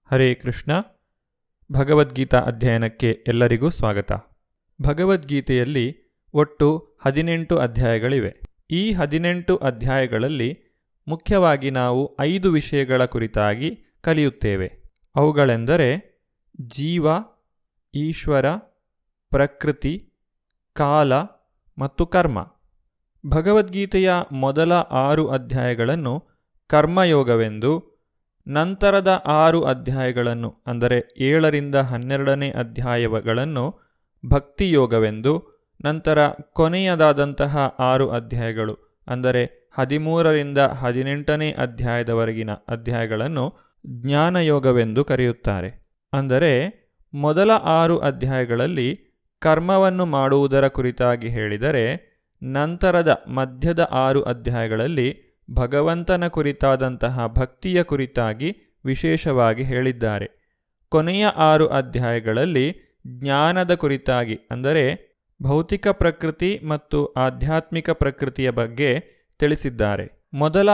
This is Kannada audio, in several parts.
ಹರೇ ಕೃಷ್ಣ. ಭಗವದ್ಗೀತಾ ಅಧ್ಯಯನಕ್ಕೆ ಎಲ್ಲರಿಗೂ ಸ್ವಾಗತ. ಭಗವದ್ಗೀತೆಯಲ್ಲಿ ಒಟ್ಟು 18 ಅಧ್ಯಾಯಗಳಿವೆ. ಈ 18 ಅಧ್ಯಾಯಗಳಲ್ಲಿ ಮುಖ್ಯವಾಗಿ ನಾವು 5 ವಿಷಯಗಳ ಕುರಿತಾಗಿ ಕಲಿಯುತ್ತೇವೆ. ಅವುಗಳೆಂದರೆ ಜೀವ, ಈಶ್ವರ, ಪ್ರಕೃತಿ, ಕಾಲ ಮತ್ತು ಕರ್ಮ. ಭಗವದ್ಗೀತೆಯ ಮೊದಲ 6 ಅಧ್ಯಾಯಗಳನ್ನು ಕರ್ಮಯೋಗವೆಂದು, ನಂತರದ 6 ಅಧ್ಯಾಯಗಳನ್ನು ಅಂದರೆ 7ರಿಂದ 12ನೇ ಅಧ್ಯಾಯಗಳನ್ನು ಭಕ್ತಿಯೋಗವೆಂದು, ನಂತರ ಕೊನೆಯದಾದಂತಹ 6 ಅಧ್ಯಾಯಗಳು ಅಂದರೆ 13ರಿಂದ 18ನೇ ಅಧ್ಯಾಯದವರೆಗಿನ ಅಧ್ಯಾಯಗಳನ್ನು ಜ್ಞಾನಯೋಗವೆಂದು ಕರೆಯುತ್ತಾರೆ. ಅಂದರೆ ಮೊದಲ 6 ಅಧ್ಯಾಯಗಳಲ್ಲಿ ಕರ್ಮವನ್ನು ಮಾಡುವುದರ ಕುರಿತಾಗಿ ಹೇಳಿದರೆ, ನಂತರದ ಮಧ್ಯದ 6 ಅಧ್ಯಾಯಗಳಲ್ಲಿ ಭಗವಂತನ ಕುರಿತಾದಂತಹ ಭಕ್ತಿಯ ಕುರಿತಾಗಿ ವಿಶೇಷವಾಗಿ ಹೇಳಿದ್ದಾರೆ. ಕೊನೆಯ 6 ಅಧ್ಯಾಯಗಳಲ್ಲಿ ಜ್ಞಾನದ ಕುರಿತಾಗಿ ಅಂದರೆ ಭೌತಿಕ ಪ್ರಕೃತಿ ಮತ್ತು ಆಧ್ಯಾತ್ಮಿಕ ಪ್ರಕೃತಿಯ ಬಗ್ಗೆ ತಿಳಿಸಿದ್ದಾರೆ. ಮೊದಲ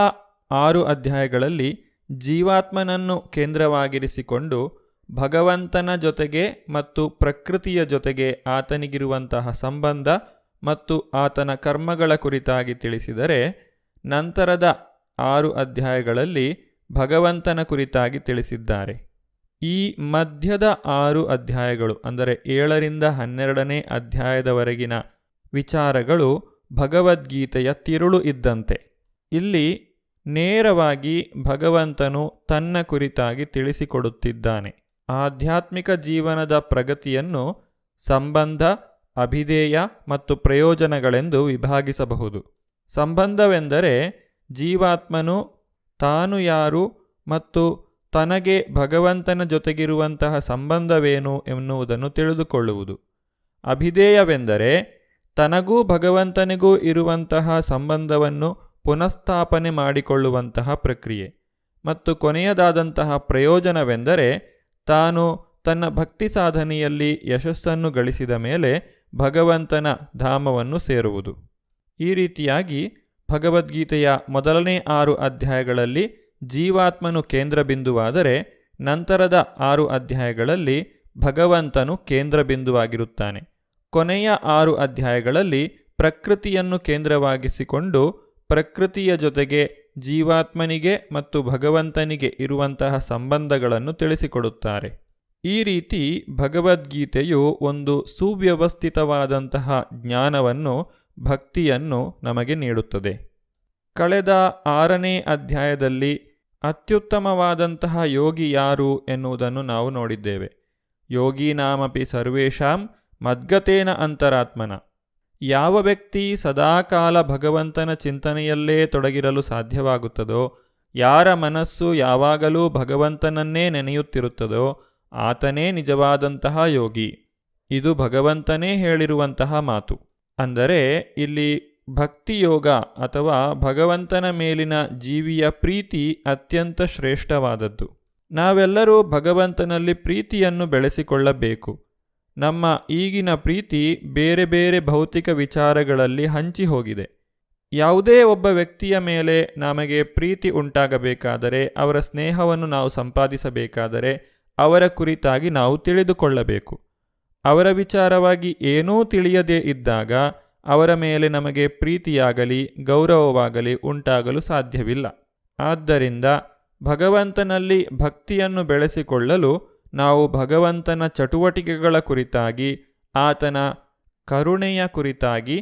6 ಅಧ್ಯಾಯಗಳಲ್ಲಿ ಜೀವಾತ್ಮನನ್ನು ಕೇಂದ್ರವಾಗಿರಿಸಿಕೊಂಡು ಭಗವಂತನ ಜೊತೆಗೆ ಮತ್ತು ಪ್ರಕೃತಿಯ ಜೊತೆಗೆ ಆತನಿಗಿರುವಂತಹ ಸಂಬಂಧ ಮತ್ತು ಆತನ ಕರ್ಮಗಳ ಕುರಿತಾಗಿ ತಿಳಿಸಿದರೆ, ನಂತರದ 6 ಅಧ್ಯಾಯಗಳಲ್ಲಿ ಭಗವಂತನ ಕುರಿತಾಗಿ ತಿಳಿಸಿದ್ದಾರೆ. ಈ ಮಧ್ಯದ 6 ಅಧ್ಯಾಯಗಳು ಅಂದರೆ 7ರಿಂದ 12ನೇ ಅಧ್ಯಾಯದವರೆಗಿನ ವಿಚಾರಗಳು ಭಗವದ್ಗೀತೆಯ ತಿರುಳು ಇದ್ದಂತೆ. ಇಲ್ಲಿ ನೇರವಾಗಿ ಭಗವಂತನು ತನ್ನ ಕುರಿತಾಗಿ ತಿಳಿಸಿಕೊಡುತ್ತಿದ್ದಾನೆ. ಆಧ್ಯಾತ್ಮಿಕ ಜೀವನದ ಪ್ರಗತಿಯನ್ನು ಸಂಬಂಧ, ಅಭಿಧೇಯ ಮತ್ತು ಪ್ರಯೋಜನಗಳೆಂದು ವಿಭಾಗಿಸಬಹುದು. ಸಂಬಂಧವೆಂದರೆ ಜೀವಾತ್ಮನು ತಾನು ಯಾರು ಮತ್ತು ತನಗೆ ಭಗವಂತನ ಜೊತೆಗಿರುವಂತಹ ಸಂಬಂಧವೇನು ಎನ್ನುವುದನ್ನು ತಿಳಿದುಕೊಳ್ಳುವುದು. ಅಭಿಧೇಯವೆಂದರೆ ತನಗೂ ಭಗವಂತನಿಗೂ ಇರುವಂತಹ ಸಂಬಂಧವನ್ನು ಪುನಃಸ್ಥಾಪನೆ ಮಾಡಿಕೊಳ್ಳುವಂತಹ ಪ್ರಕ್ರಿಯೆ. ಮತ್ತು ಕೊನೆಯದಾದಂತಹ ಪ್ರಯೋಜನವೆಂದರೆ ತಾನು ತನ್ನ ಭಕ್ತಿ ಸಾಧನೆಯಲ್ಲಿ ಯಶಸ್ಸನ್ನು ಗಳಿಸಿದ ಮೇಲೆ ಭಗವಂತನ ಧಾಮವನ್ನು ಸೇರುವುದು. ಈ ರೀತಿಯಾಗಿ ಭಗವದ್ಗೀತೆಯ ಮೊದಲನೇ 6 ಅಧ್ಯಾಯಗಳಲ್ಲಿ ಜೀವಾತ್ಮನು ಕೇಂದ್ರಬಿಂದುವಾದರೆ, ನಂತರದ 6 ಅಧ್ಯಾಯಗಳಲ್ಲಿ ಭಗವಂತನು ಕೇಂದ್ರಬಿಂದುವಾಗಿರುತ್ತಾನೆ. ಕೊನೆಯ 6 ಅಧ್ಯಾಯಗಳಲ್ಲಿ ಪ್ರಕೃತಿಯನ್ನು ಕೇಂದ್ರವಾಗಿಸಿಕೊಂಡು ಪ್ರಕೃತಿಯ ಜೊತೆಗೆ ಜೀವಾತ್ಮನಿಗೆ ಮತ್ತು ಭಗವಂತನಿಗೆ ಇರುವಂತಹ ಸಂಬಂಧಗಳನ್ನು ತಿಳಿಸಿಕೊಡುತ್ತಾರೆ. ಈ ರೀತಿ ಭಗವದ್ಗೀತೆಯು ಒಂದು ಸುವ್ಯವಸ್ಥಿತವಾದಂತಹ ಜ್ಞಾನವನ್ನು, ಭಕ್ತಿಯನ್ನು ನಮಗೆ ನೀಡುತ್ತದೆ. ಕಳೆದ 6ನೇ ಅಧ್ಯಾಯದಲ್ಲಿ ಅತ್ಯುತ್ತಮವಾದಂತಹ ಯೋಗಿ ಯಾರು ಎನ್ನುವುದನ್ನು ನಾವು ನೋಡಿದ್ದೇವೆ. ಯೋಗೀನಾಮಪಿ ಸರ್ವೇಷಾಂ ಮದ್ಗತೇನ ಅಂತರಾತ್ಮನ. ಯಾವ ವ್ಯಕ್ತಿ ಸದಾಕಾಲ ಭಗವಂತನ ಚಿಂತನೆಯಲ್ಲೇ ತೊಡಗಿರಲು ಸಾಧ್ಯವಾಗುತ್ತದೋ, ಯಾರ ಮನಸ್ಸು ಯಾವಾಗಲೂ ಭಗವಂತನನ್ನೇ ನೆನೆಯುತ್ತಿರುತ್ತದೋ ಆತನೇ ನಿಜವಾದಂತಹ ಯೋಗಿ. ಇದು ಭಗವಂತನೇ ಹೇಳಿರುವಂತಹ ಮಾತು. ಅಂದರೆ ಇಲ್ಲಿ ಭಕ್ತಿಯೋಗ ಅಥವಾ ಭಗವಂತನ ಮೇಲಿನ ಜೀವಿಯ ಪ್ರೀತಿ ಅತ್ಯಂತ ಶ್ರೇಷ್ಠವಾದದ್ದು. ನಾವೆಲ್ಲರೂ ಭಗವಂತನಲ್ಲಿ ಪ್ರೀತಿಯನ್ನು ಬೆಳೆಸಿಕೊಳ್ಳಬೇಕು. ನಮ್ಮ ಈಗಿನ ಪ್ರೀತಿ ಬೇರೆ ಬೇರೆ ಭೌತಿಕ ವಿಚಾರಗಳಲ್ಲಿ ಹಂಚಿ ಹೋಗಿದೆ. ಯಾವುದೇ ಒಬ್ಬ ವ್ಯಕ್ತಿಯ ಮೇಲೆ ನಮಗೆ ಪ್ರೀತಿ ಉಂಟಾಗಬೇಕಾದರೆ, ಅವರ ಸ್ನೇಹವನ್ನು ನಾವು ಸಂಪಾದಿಸಬೇಕಾದರೆ ಅವರ ಕುರಿತಾಗಿ ನಾವು ತಿಳಿದುಕೊಳ್ಳಬೇಕು. ಅವರ ವಿಚಾರವಾಗಿ ಏನೂ ತಿಳಿಯದೇ ಇದ್ದಾಗ ಅವರ ಮೇಲೆ ನಮಗೆ ಪ್ರೀತಿಯಾಗಲಿ ಗೌರವವಾಗಲಿ ಉಂಟಾಗಲು ಸಾಧ್ಯವಿಲ್ಲ. ಆದ್ದರಿಂದ ಭಗವಂತನಲ್ಲಿ ಭಕ್ತಿಯನ್ನು ಬೆಳೆಸಿಕೊಳ್ಳಲು ನಾವು ಭಗವಂತನ ಚಟುವಟಿಕೆಗಳ ಕುರಿತಾಗಿ, ಆತನ ಕರುಣೆಯ ಕುರಿತಾಗಿ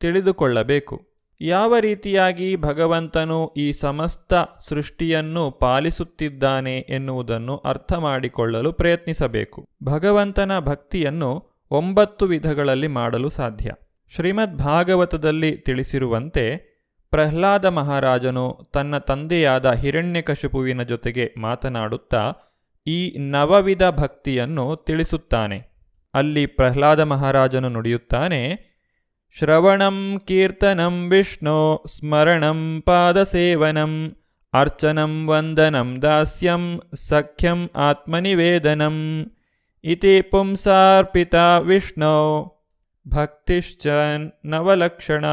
ತಿಳಿದುಕೊಳ್ಳಬೇಕು. ಯಾವ ರೀತಿಯಾಗಿ ಭಗವಂತನು ಈ ಸಮಸ್ತ ಸೃಷ್ಟಿಯನ್ನು ಪಾಲಿಸುತ್ತಿದ್ದಾನೆ ಎನ್ನುವುದನ್ನು ಅರ್ಥ ಮಾಡಿಕೊಳ್ಳಲು ಪ್ರಯತ್ನಿಸಬೇಕು. ಭಗವಂತನ ಭಕ್ತಿಯನ್ನು 9 ವಿಧಗಳಲ್ಲಿ ಮಾಡಲು ಸಾಧ್ಯ. ಶ್ರೀಮದ್ ಭಾಗವತದಲ್ಲಿ ತಿಳಿಸಿರುವಂತೆ ಪ್ರಹ್ಲಾದ ಮಹಾರಾಜನು ತನ್ನ ತಂದೆಯಾದ ಹಿರಣ್ಯಕಶಿಪುವಿನ ಜೊತೆಗೆ ಮಾತನಾಡುತ್ತಾ ಈ 9 ವಿಧ ಭಕ್ತಿಯನ್ನು ತಿಳಿಸುತ್ತಾನೆ. ಅಲ್ಲಿ ಪ್ರಹ್ಲಾದ ಮಹಾರಾಜನು ನುಡಿಯುತ್ತಾನೆ, ಶ್ರವಣಂ ಕೀರ್ತನಂ ವಿಷ್ಣೋ ಸ್ಮರಣಂ ಪಾದಸೇವನಂ ಅರ್ಚನಂ ವಂದನಂ ದಾಸ್ಯಂ ಸಖ್ಯಂ ಆತ್ಮನಿವೇದನಂ ಇತಿ ಪುಂಸಾರ್ಪಿತಾ ವಿಷ್ಣೋ ಭಕ್ತಿಶ್ಚ ನವಲಕ್ಷಣ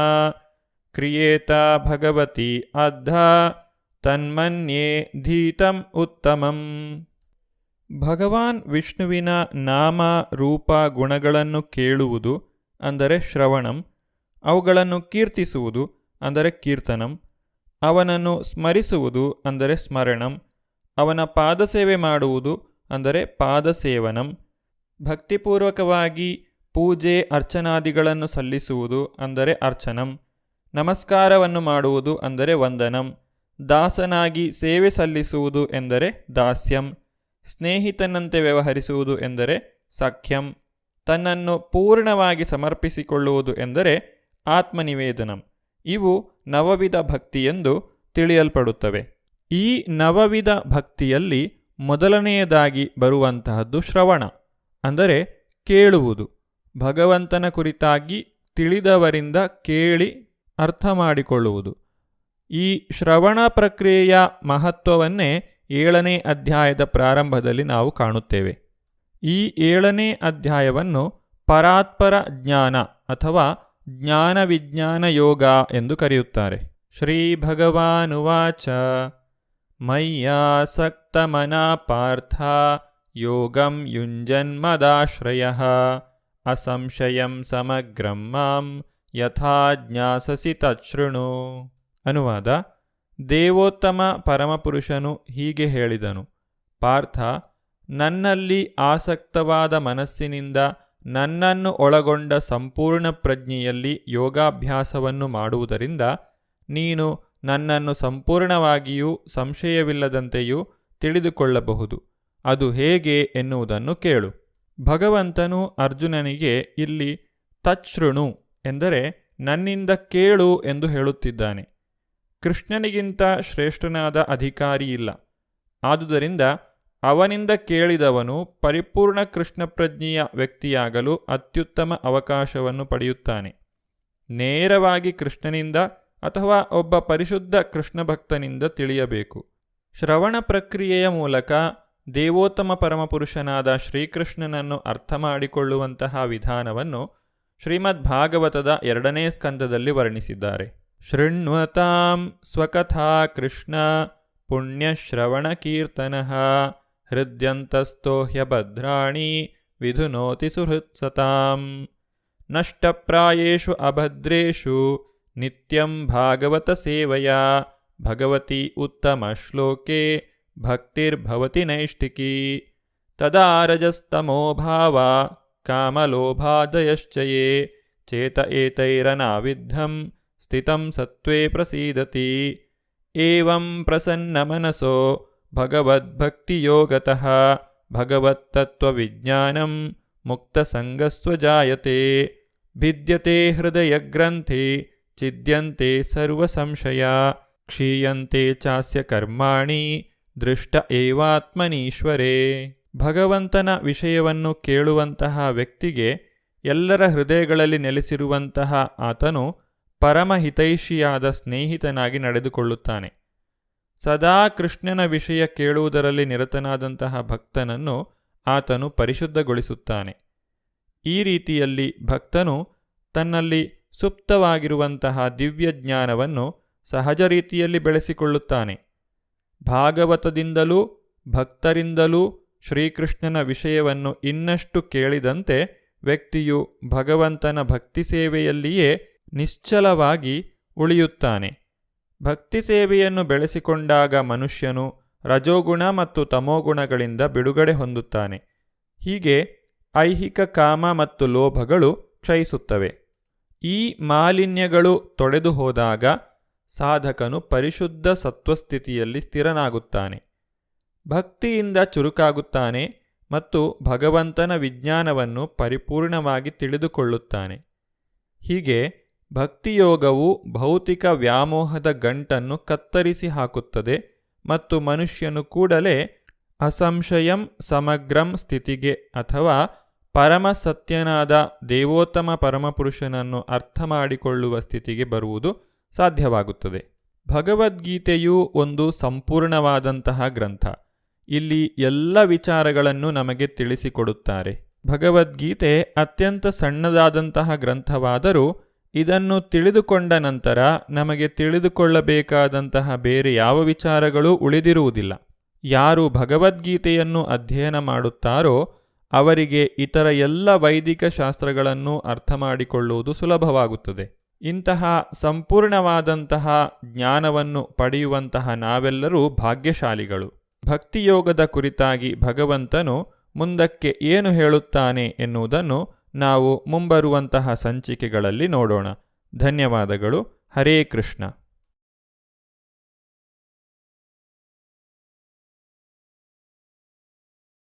ಕ್ರಿಯೇತ ಭಗವತಿ ಅದ್ಧಾ ತನ್ಮನ್ಯೇ ಧೀತಂ ಉತ್ತಮಂ. ಭಗವಾನ್ ವಿಷ್ಣುವಿನ ನಾಮ ರೂಪ ಗುಣಗಳನ್ನು ಕೇಳುವುದು ಅಂದರೆ ಶ್ರವಣಂ, ಅವುಗಳನ್ನು ಕೀರ್ತಿಸುವುದು ಅಂದರೆ ಕೀರ್ತನಂ, ಅವನನ್ನು ಸ್ಮರಿಸುವುದು ಅಂದರೆ ಸ್ಮರಣಂ, ಅವನ ಪಾದಸೇವೆ ಮಾಡುವುದು ಅಂದರೆ ಪಾದಸೇವನಂ, ಭಕ್ತಿಪೂರ್ವಕವಾಗಿ ಪೂಜೆ ಅರ್ಚನಾದಿಗಳನ್ನು ಸಲ್ಲಿಸುವುದು ಅಂದರೆ ಅರ್ಚನಂ, ನಮಸ್ಕಾರವನ್ನು ಮಾಡುವುದು ಅಂದರೆ ವಂದನಂ, ದಾಸನಾಗಿ ಸೇವೆ ಸಲ್ಲಿಸುವುದು ಎಂದರೆ ದಾಸ್ಯಂ, ಸ್ನೇಹಿತನಂತೆ ವ್ಯವಹರಿಸುವುದು ಎಂದರೆ ಸಖ್ಯಂ, ತನ್ನನ್ನು ಪೂರ್ಣವಾಗಿ ಸಮರ್ಪಿಸಿಕೊಳ್ಳುವುದು ಎಂದರೆ ಆತ್ಮನಿವೇದನಂ. ಇವು ನವವಿಧ ಭಕ್ತಿಯೆಂದು ತಿಳಿಯಲ್ಪಡುತ್ತವೆ. ಈ ನವವಿಧ ಭಕ್ತಿಯಲ್ಲಿ ಮೊದಲನೆಯದಾಗಿ ಬರುವಂತಹದ್ದು ಶ್ರವಣ, ಅಂದರೆ ಕೇಳುವುದು. ಭಗವಂತನ ಕುರಿತಾಗಿ ತಿಳಿದವರಿಂದ ಕೇಳಿ ಅರ್ಥ ಮಾಡಿಕೊಳ್ಳುವುದು. ಈ ಶ್ರವಣ ಪ್ರಕ್ರಿಯೆಯ ಮಹತ್ವವನ್ನೇ 7ನೇ ಅಧ್ಯಾಯದ ಪ್ರಾರಂಭದಲ್ಲಿ ನಾವು ಕಾಣುತ್ತೇವೆ. ಈ 7ನೇ ಅಧ್ಯಾಯವನ್ನು ಪರಾತ್ಪರ ಜ್ಞಾನ ಅಥವಾ ಜ್ಞಾನ ವಿಜ್ಞಾನ ಯೋಗ ಎಂದು ಕರೆಯುತ್ತಾರೆ. ಶ್ರೀ ಭಗವಾನುವಾಚ ಮಯ್ಯಾಸಕ್ತಮನಾ ಪಾರ್ಥ ಯೋಗಂ ಯುಂಜನ್ಮದಾಶ್ರಯಃ ಅಸಂಶಯಂ ಸಮಗ್ರಂ ಮಾಂ ಯಥಾ ಜ್ಞಾಸಸಿ ತಚ್ಛೃಣು. ಅನುವಾದ: ದೇವೋತ್ತಮ ಪರಮಪುರುಷನು ಹೀಗೆ ಹೇಳಿದನು, ಪಾರ್ಥ, ನನ್ನಲ್ಲಿ ಆಸಕ್ತವಾದ ಮನಸ್ಸಿನಿಂದ ನನ್ನನ್ನು ಒಳಗೊಂಡ ಸಂಪೂರ್ಣ ಪ್ರಜ್ಞೆಯಲ್ಲಿ ಯೋಗಾಭ್ಯಾಸವನ್ನು ಮಾಡುವುದರಿಂದ ನೀನು ನನ್ನನ್ನು ಸಂಪೂರ್ಣವಾಗಿಯೂ ಸಂಶಯವಿಲ್ಲದಂತೆಯೂ ತಿಳಿದುಕೊಳ್ಳಬಹುದು. ಅದು ಹೇಗೆ ಎನ್ನುವುದನ್ನು ಕೇಳು. ಭಗವಂತನು ಅರ್ಜುನನಿಗೆ ಇಲ್ಲಿ ತಚ್ಛೃಣು ಎಂದರೆ ನನ್ನಿಂದ ಕೇಳು ಎಂದು ಹೇಳುತ್ತಿದ್ದಾನೆ. ಕೃಷ್ಣನಿಗಿಂತ ಶ್ರೇಷ್ಠನಾದ ಅಧಿಕಾರಿ ಇಲ್ಲ. ಆದುದರಿಂದ ಅವನಿಂದ ಕೇಳಿದವನು ಪರಿಪೂರ್ಣ ಕೃಷ್ಣ ಪ್ರಜ್ಞೆಯ ವ್ಯಕ್ತಿಯಾಗಲು ಅತ್ಯುತ್ತಮ ಅವಕಾಶವನ್ನು ಪಡೆಯುತ್ತಾನೆ. ನೇರವಾಗಿ ಕೃಷ್ಣನಿಂದ ಅಥವಾ ಒಬ್ಬ ಪರಿಶುದ್ಧ ಕೃಷ್ಣ ಭಕ್ತನಿಂದ ತಿಳಿಯಬೇಕು. ಶ್ರವಣ ಪ್ರಕ್ರಿಯೆಯ ಮೂಲಕ ದೇವೋತ್ತಮ ಪರಮಪುರುಷನಾದ ಶ್ರೀಕೃಷ್ಣನನ್ನು ಅರ್ಥ ಮಾಡಿಕೊಳ್ಳುವಂತಹ ವಿಧಾನವನ್ನು ಶ್ರೀಮದ್ ಭಾಗವತದ 2ನೇ ಸ್ಕಂದದಲ್ಲಿ ವರ್ಣಿಸಿದ್ದಾರೆ. ಶೃಣ್ವತಾಂ ಸ್ವಕಥಾ ಕೃಷ್ಣ ಪುಣ್ಯಶ್ರವಣ ಕೀರ್ತನಃ ಹೃದ್ಯಂತಸ್ಥೋ ಹ್ಯಭದ್ರಾಣಿ ವಿಧುನೋತಿ ಸುಹೃತ್ಸತಾಂ ನಷ್ಟಪ್ರಾಯೇಷು ಅಭದ್ರೇಷು ನಿತ್ಯಂ ಭಾಗವತ ಸೇವಯಾ ಭಗವತಿ ಉತ್ತಮ ಶ್ಲೋಕೆ ಭಕ್ತಿರ್ಭವತಿ ನೈಷ್ಠಿಕೀ ತದಾ ರಜಸ್ತಮೋ ಭಾವ ಕಾಮಲೋಭಾದಯಶ್ಚಯೇ ಚೇತ ಏತೈರನಾವಿದ್ಧಂ ಸ್ಥಿತಂ ಸತ್ವೇ ಪ್ರಸೀದತಿ ಏವಂ ಪ್ರಸನ್ನಮನಸೋ ಭಗವದ್ಭಕ್ತಿಯೋಗತಃ ಭಗವತ್ತತ್ವವಿಜ್ಞಾನಂ ಮುಕ್ತಸಂಗಸ್ವಜಾಯತೆ ಭಿದ್ಯತೆ ಹೃದಯಗ್ರಂಥಿ ಛಿದ್ಯಂತೆ ಸರ್ವಸಂಶಯ ಕ್ಷೀಯಂತೆ ಚಾಸ್ಯ ಕರ್ಮಾಣಿ ದೃಷ್ಟ ಏವಾತ್ಮನೀಶ್ವರೇ. ಭಗವಂತನ ವಿಷಯವನ್ನು ಕೇಳುವಂತಹ ವ್ಯಕ್ತಿಗೆ ಎಲ್ಲರ ಹೃದಯಗಳಲ್ಲಿ ನೆಲೆಸಿರುವಂತಹ ಆತನು ಪರಮಹಿತೈಷಿಯಾದ ಸ್ನೇಹಿತನಾಗಿ ನಡೆದುಕೊಳ್ಳುತ್ತಾನೆ. ಸದಾ ಕೃಷ್ಣನ ವಿಷಯ ಕೇಳುವುದರಲ್ಲಿ ನಿರತನಾದಂತಹ ಭಕ್ತನನ್ನು ಆತನು ಪರಿಶುದ್ಧಗೊಳಿಸುತ್ತಾನೆ. ಈ ರೀತಿಯಲ್ಲಿ ಭಕ್ತನು ತನ್ನಲ್ಲಿ ಸುಪ್ತವಾಗಿರುವಂತಹ ದಿವ್ಯ ಜ್ಞಾನವನ್ನು ಸಹಜ ರೀತಿಯಲ್ಲಿ ಬೆಳೆಸಿಕೊಳ್ಳುತ್ತಾನೆ. ಭಾಗವತದಿಂದಲೂ ಭಕ್ತರಿಂದಲೂ ಶ್ರೀಕೃಷ್ಣನ ವಿಷಯವನ್ನು ಇನ್ನಷ್ಟು ಕೇಳಿದಂತೆ ವ್ಯಕ್ತಿಯು ಭಗವಂತನ ಭಕ್ತಿ ಸೇವೆಯಲ್ಲಿಯೇ ನಿಶ್ಚಲವಾಗಿ ಉಳಿಯುತ್ತಾನೆ. ಭಕ್ತಿ ಸೇವೆಯನ್ನು ಬೆಳೆಸಿಕೊಂಡಾಗ ಮನುಷ್ಯನು ರಜೋಗುಣ ಮತ್ತು ತಮೋಗುಣಗಳಿಂದ ಬಿಡುಗಡೆ ಹೊಂದುತ್ತಾನೆ. ಹೀಗೆ ಐಹಿಕ ಕಾಮ ಮತ್ತು ಲೋಭಗಳು ಕ್ಷಯಿಸುತ್ತವೆ. ಈ ಮಾಲಿನ್ಯಗಳು ತೊಡೆದು ಹೋದಾಗ ಸಾಧಕನು ಪರಿಶುದ್ಧ ಸತ್ವಸ್ಥಿತಿಯಲ್ಲಿ ಸ್ಥಿರನಾಗುತ್ತಾನೆ. ಭಕ್ತಿಯಿಂದ ಚುರುಕಾಗುತ್ತಾನೆ ಮತ್ತು ಭಗವಂತನ ವಿಜ್ಞಾನವನ್ನು ಪರಿಪೂರ್ಣವಾಗಿ ತಿಳಿದುಕೊಳ್ಳುತ್ತಾನೆ. ಹೀಗೆ ಭಕ್ತಿಯೋಗವು ಭೌತಿಕ ವ್ಯಾಮೋಹದ ಗಂಟನ್ನು ಕತ್ತರಿಸಿ ಹಾಕುತ್ತದೆ ಮತ್ತು ಮನುಷ್ಯನು ಕೂಡಲೇ ಅಸಂಶಯಂ ಸಮಗ್ರಂ ಸ್ಥಿತಿಗೆ ಅಥವಾ ಪರಮಸತ್ಯನಾದ ದೇವೋತ್ತಮ ಪರಮಪುರುಷನನ್ನು ಅರ್ಥ ಮಾಡಿಕೊಳ್ಳುವ ಸ್ಥಿತಿಗೆ ಬರುವುದು ಸಾಧ್ಯವಾಗುತ್ತದೆ. ಭಗವದ್ಗೀತೆಯು ಒಂದು ಸಂಪೂರ್ಣವಾದಂತಹ ಗ್ರಂಥ. ಇಲ್ಲಿ ಎಲ್ಲ ವಿಚಾರಗಳನ್ನು ನಮಗೆ ತಿಳಿಸಿಕೊಡುತ್ತಾರೆ. ಭಗವದ್ಗೀತೆ ಅತ್ಯಂತ ಸಣ್ಣದಾದಂತಹ ಗ್ರಂಥವಾದರೂ ಇದನ್ನು ತಿಳಿದುಕೊಂಡ ನಂತರ ನಮಗೆ ತಿಳಿದುಕೊಳ್ಳಬೇಕಾದಂತಹ ಬೇರೆ ಯಾವ ವಿಚಾರಗಳೂ ಉಳಿದಿರುವುದಿಲ್ಲ. ಯಾರು ಭಗವದ್ಗೀತೆಯನ್ನು ಅಧ್ಯಯನ ಮಾಡುತ್ತಾರೋ ಅವರಿಗೆ ಇತರ ಎಲ್ಲ ವೈದಿಕ ಶಾಸ್ತ್ರಗಳನ್ನು ಅರ್ಥ ಮಾಡಿಕೊಳ್ಳುವುದು ಸುಲಭವಾಗುತ್ತದೆ. ಇಂತಹ ಸಂಪೂರ್ಣವಾದಂತಹ ಜ್ಞಾನವನ್ನು ಪಡೆಯುವಂತಹ ನಾವೆಲ್ಲರೂ ಭಾಗ್ಯಶಾಲಿಗಳು. ಭಕ್ತಿಯೋಗದ ಕುರಿತಾಗಿ ಭಗವಂತನು ಮುಂದಕ್ಕೆ ಏನು ಹೇಳುತ್ತಾನೆ ಎನ್ನುವುದನ್ನು ನಾವು ಮುಂಬರುವಂತಹ ಸಂಚಿಕೆಗಳಲ್ಲಿ ನೋಡೋಣ. ಧನ್ಯವಾದಗಳು. ಹರೇ ಕೃಷ್ಣ.